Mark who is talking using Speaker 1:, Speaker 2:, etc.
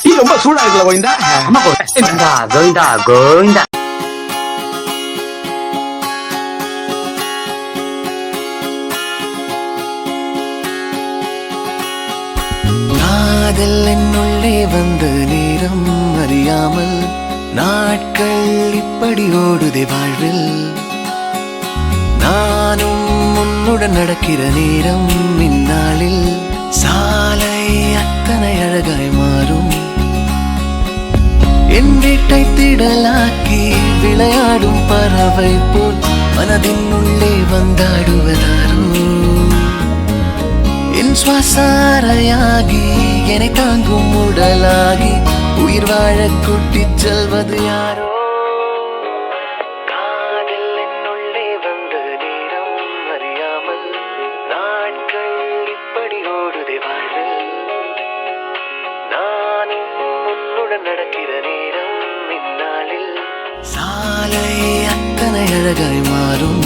Speaker 1: நீ ரொம்ப சூடா இருக்கல கோவிந்தா.
Speaker 2: ஆமா கோவிந்தா கோவிந்தா கோவிந்தா.
Speaker 3: காதல் என்னுள்ளே வந்த நேரம் அறியாமல் நாட்கள் இப்படி ஓடுதே வாழ்வில். நானும் உன்னுடன் நடக்கிற நேரம் இந்நாளில் சாலை அத்தனை அழகாய் மாறும். என் வீட்டை திடலாக்கி விளையாடும் பறவை போல் மனதின் உள்ளே வந்தாடுவதாரோ. என் சுவாசாரையாகி என்னை தாங்கும் உடலாகி உயிர் வாழ கூட்டிச் செல்வது யாரோ. காதல் என்னுள்ளே வந்த நேரம் அறியாமல் நாட்கள் இப்படி ஓடுதே வாழ்வில். நானும் உன்னுடன் நடக்கிற நேரம் இந்நாளில் சாலை அத்தனை அழகாய் மாறும்.